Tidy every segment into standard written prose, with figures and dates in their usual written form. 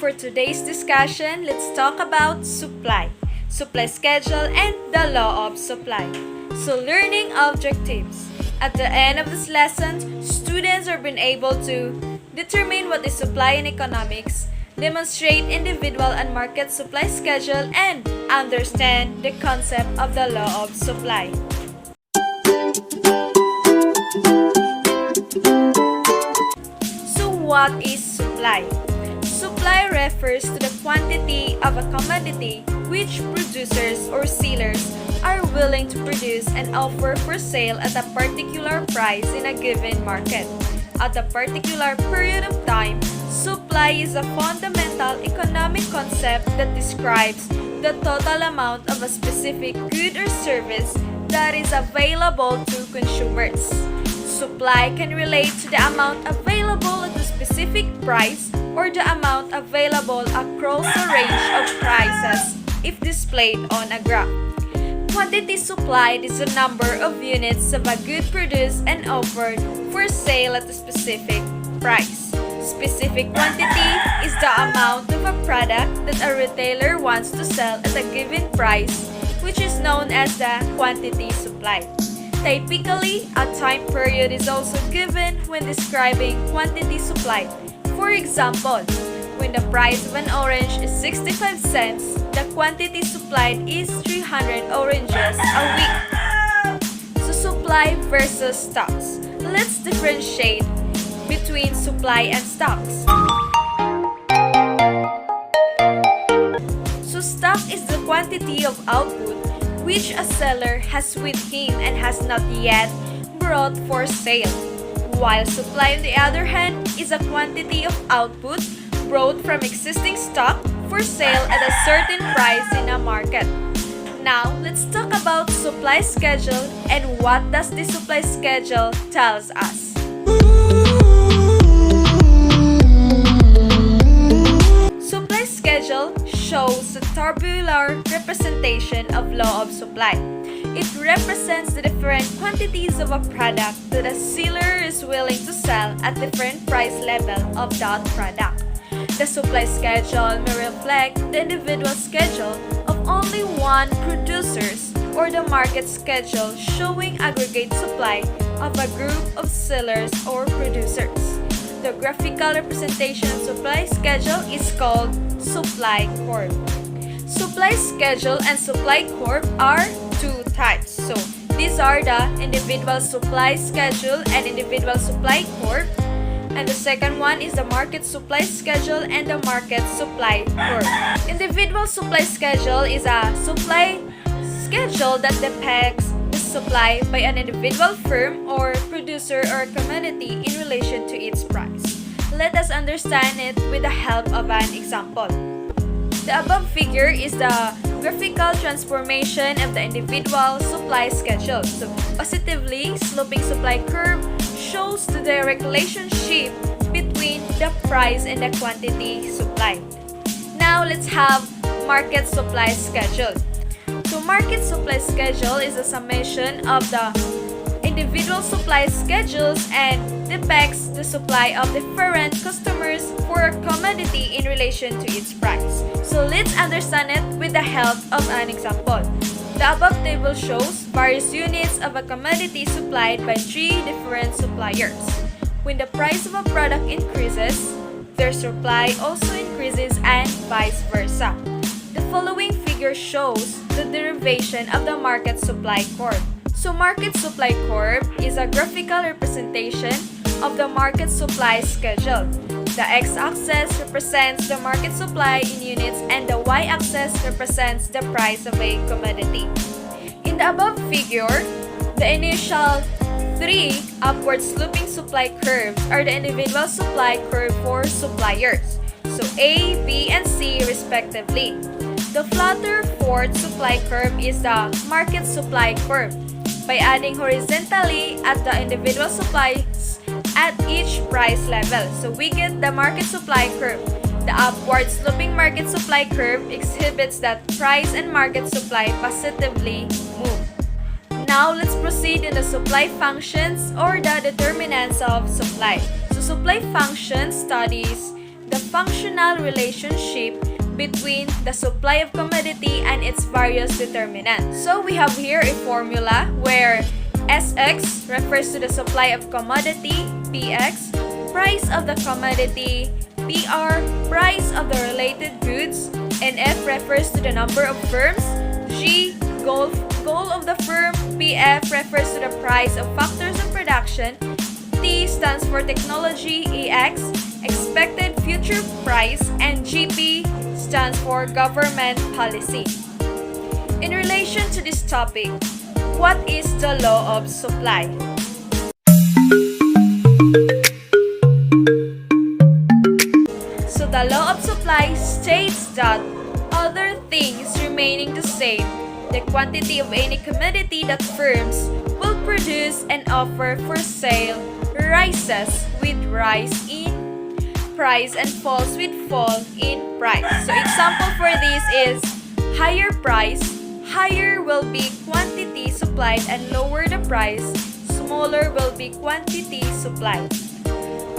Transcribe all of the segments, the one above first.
for today's discussion, let's talk about supply schedule, and the law of supply. So, learning objectives. At the end of this lesson, students are being able to determine what is supply in economics, demonstrate individual and market supply schedule, and understand the concept of the law of supply. So, what is supply? Supply refers to the quantity of a commodity which producers or sellers are willing to produce and offer for sale at a particular price in a given market. At a particular period of time, supply is a fundamental economic concept that describes the total amount of a specific good or service that is available to consumers. Supply can relate to the amount available at a specific price or the amount available across a range of prices if displayed on a graph. Quantity supplied is the number of units of a good produced and offered for sale at a specific price. Specific quantity is the amount of a product that a retailer wants to sell at a given price, which is known as the quantity supplied. Typically, a time period is also given when describing quantity supplied. For example, when the price of an orange is 65 cents, the quantity supplied is 300 oranges a week. So, supply versus stocks. Let's differentiate between supply and stocks. So, stock is the quantity of output which a seller has with him and has not yet brought for sale, while supply on the other hand is a quantity of output brought from existing stock for sale at a certain price in a market. Now, let's talk about supply schedule and what does the supply schedule tells us. Supply schedule shows a tabular representation of law of supply. It represents the different quantities of a product that a seller is willing to sell at different price level of that product. The supply schedule may reflect the individual schedule of only one producers or the market schedule showing aggregate supply of a group of sellers or producers. The graphical representation of supply schedule is called supply curve. Supply schedule and supply curve are two types. So, these are the individual supply schedule and individual supply curve. And the second one is the market supply schedule and the market supply curve. Individual supply schedule is a supply schedule that depicts the supply by an individual firm or producer or commodity in relation to its price. Let us understand it with the help of an example. The above figure is the graphical transformation of the individual supply schedule. So, positively sloping supply curve shows the direct relationship between the price and the quantity supplied. Now, let's have market supply schedule. So, market supply schedule is a summation of the individual supply schedules and depicts the supply of different customers for a commodity in relation to its price. So, let's understand it with the help of an example. The above table shows various units of a commodity supplied by three different suppliers. When the price of a product increases, their supply also increases and vice versa. The following figure shows the derivation of the market supply curve. So, market supply curve is a graphical representation of the market supply schedule. The x-axis represents the market supply in units and the y-axis represents the price of a commodity. In the above figure, the initial three upward sloping supply curves are the individual supply curve for suppliers, so A, B, and C respectively. The flatter fourth supply curve is the market supply curve. By adding horizontally at the individual supplies at each price level, so we get the market supply curve. The upward sloping market supply curve exhibits that price and market supply positively move. Now, let's proceed in the supply functions or the determinants of supply. So, supply function studies the functional relationship between the supply of commodity and its various determinants. So we have here a formula where Sx refers to the supply of commodity, Px, price of the commodity, Pr, price of the related goods, and F refers to the number of firms, G, goal of the firm, PF refers to the price of factors of production, T stands for technology, EX, expected future price, and GP stands for government policy. In relation to this topic, what is the law of supply? So the law of supply states that other things remaining the same, the quantity of any commodity that firms will produce and offer for sale rises with rise in price and falls with fall in price. So example for this is higher price, higher will be quantity supplied and lower the price, smaller will be quantity supplied.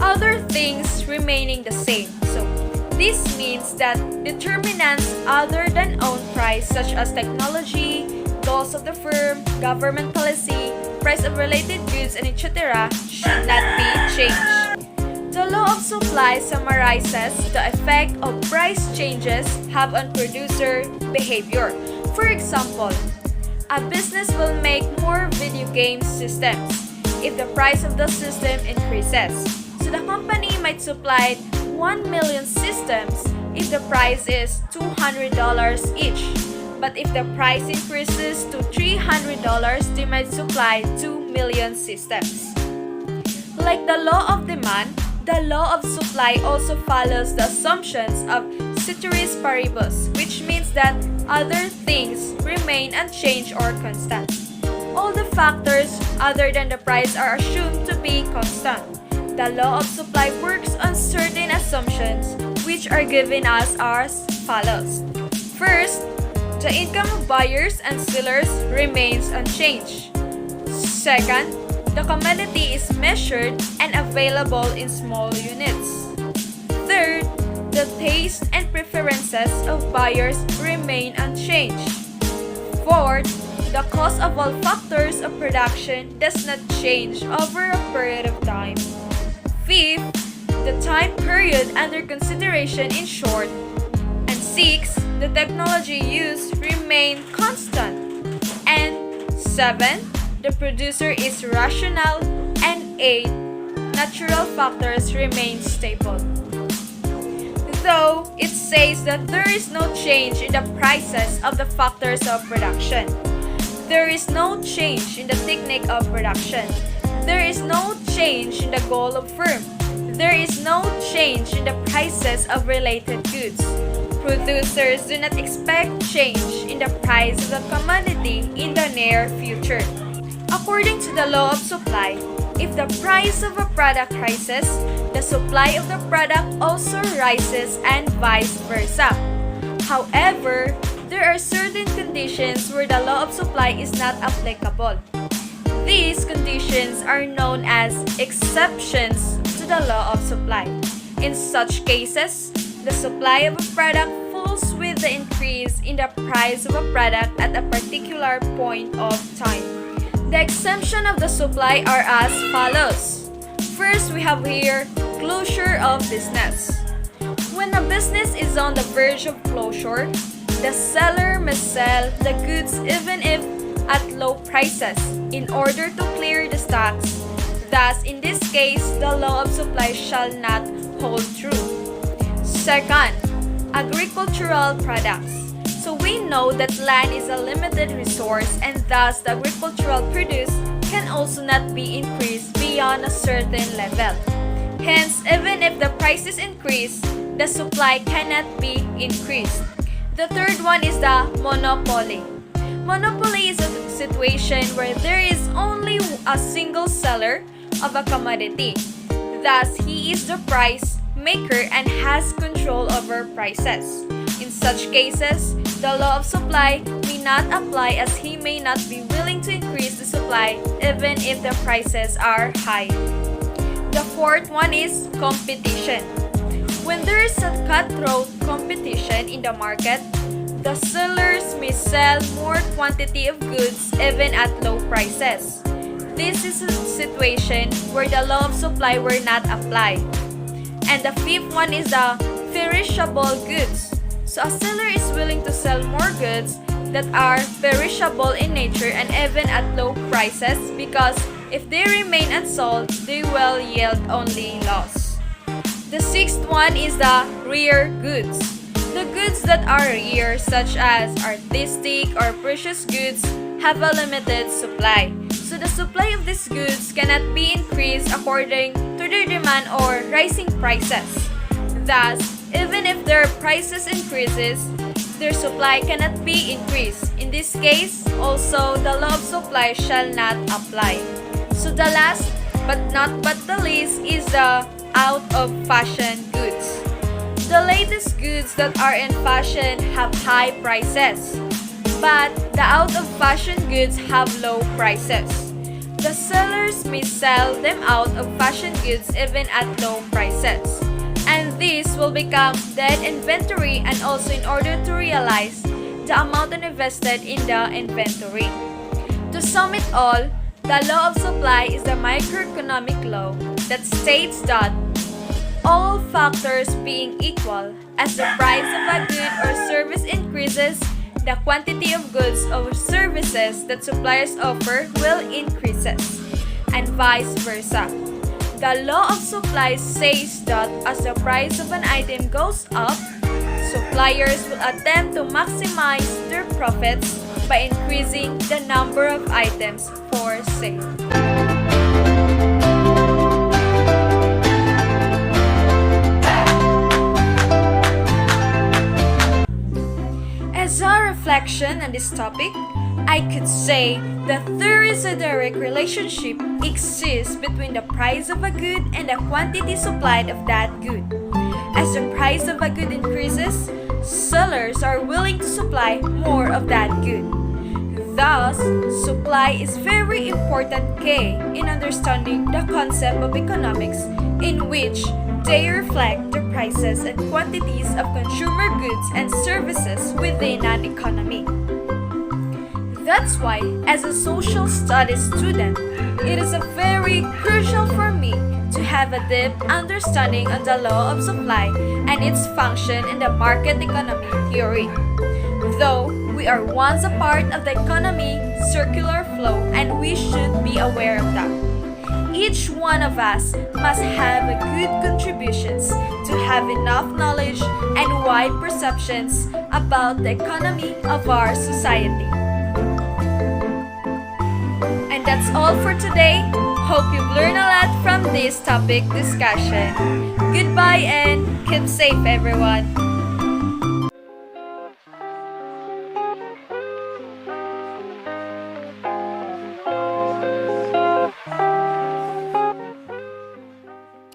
Other things remaining the same. So this means that determinants other than own price such as technology, goals of the firm, government policy, price of related goods, and etc. should not be changed. The law of supply summarizes the effect of price changes have on producer behavior. For example, a business will make more video game systems if the price of the system increases. So the company might supply 1 million systems if the price is $200 each. But if the price increases to $300, they might supply 2 million systems. Like the law of demand, the law of supply also follows the assumptions of ceteris paribus, which means that other things remain unchanged or constant. All the factors other than the price are assumed to be constant. The law of supply works on certain assumptions which are given us as follows. First, the income of buyers and sellers remains unchanged. Second, the commodity is measured and available in small units. Third, the taste and preferences of buyers remain unchanged. Fourth, the cost of all factors of production does not change over a period of time. Fifth, the time period under consideration is short. And sixth, the technology used remain constant. And seventh, the producer is rational. And eighth, natural factors remain stable. Though it says that there is no change in the prices of the factors of production, there is no change in the technique of production. There is no change in the goal of firm. There is no change in the prices of related goods. Producers do not expect change in the price of the commodity in the near future. According to the law of supply, if the price of a product rises, the supply of the product also rises and vice versa. However, there are certain conditions where the law of supply is not applicable. These conditions are known as exceptions to the law of supply. In such cases, the supply of a product falls with the increase in the price of a product at a particular point of time. The exemption of the supply are as follows. First, we have here closure of business. When a business is on the verge of closure, the seller must sell the goods even if at low prices in order to clear the stocks. Thus, in this case, the law of supply shall not hold true. Second, agricultural products. So we know that land is a limited resource and thus the agricultural produce can also not be increased beyond a certain level. Hence, even if the prices increase, the supply cannot be increased. The third one is the monopoly. Monopoly is a situation where there is only a single seller of a commodity. Thus, he is the price maker and has control over prices. In such cases, the law of supply may not apply as he may not be willing to increase the supply even if the prices are high. The fourth one is competition. When there is a cutthroat competition in the market, the sellers may sell more quantity of goods even at low prices. This is a situation where the law of supply will not apply. And the fifth one is the perishable goods. So a seller is willing to sell more goods that are perishable in nature and even at low prices because if they remain unsold, they will yield only loss. The sixth one is the rare goods. The goods that are rare, such as artistic or precious goods, have a limited supply. So the supply of these goods cannot be increased according to their demand or rising prices. Thus, even if their prices increases, their supply cannot be increased. In this case, also the law of supply shall not apply. So the last but not the least is the out of fashion goods. The latest goods that are in fashion have high prices, but the out of fashion goods have low prices. The sellers may sell them out of fashion goods even at low prices. And this will become dead inventory and also in order to realize the amount invested in the inventory. To sum it all, the law of supply is the macroeconomic law that states that all factors being equal, as the price of a good or service increases, the quantity of goods or services that suppliers offer will increases, and vice versa. The law of supply says that as the price of an item goes up, suppliers will attempt to maximize their profits by increasing the number of items for sale. As a reflection on this topic, I could say that there is a direct relationship exists between the price of a good and the quantity supplied of that good. As the price of a good increases, sellers are willing to supply more of that good. Thus, supply is very important key in understanding the concept of economics in which they reflect the prices and quantities of consumer goods and services within an economy. That's why, as a social studies student, it is very crucial for me to have a deep understanding of the law of supply and its function in the market economy theory. Though we are once a part of the economy circular flow and we should be aware of that. Each one of us must have good contributions to have enough knowledge and wide perceptions about the economy of our society. And that's all for today. Hope you've learned a lot from this topic discussion. Goodbye and keep safe, everyone.